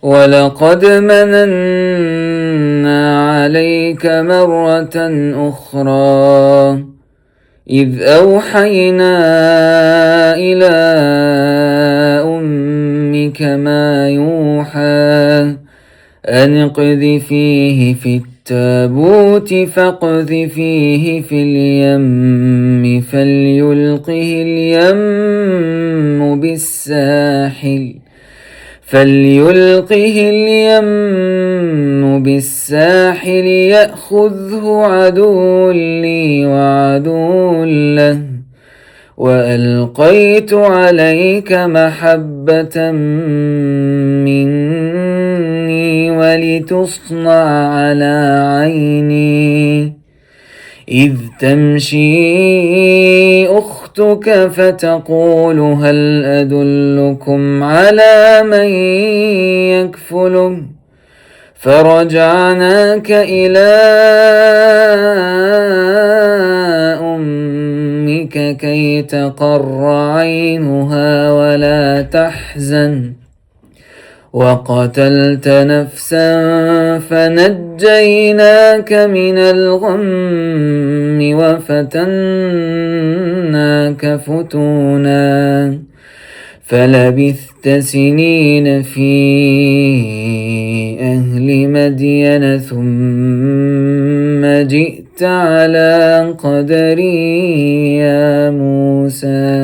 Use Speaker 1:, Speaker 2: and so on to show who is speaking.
Speaker 1: ولقد مننا عليك مرة أخرى إذ أوحينا إلى أمك ما يوحى أن اقذفيه في التابوت فاقذفيه في اليم فليلقه اليم بالساحل يأخذه عدو لي وعدو له وألقيت عليك محبة مني ولتصنع على عيني إذ تمشي أختك فتقول هل أدلكم على من يكفله فرجعناك إلى أمك كي تقر عينها ولا تحزن وقتلت نفسا فنجيناك من الغم وفتناك فتونا فلبثت سنين في أهل مدين ثم جئت على قدري يا موسى.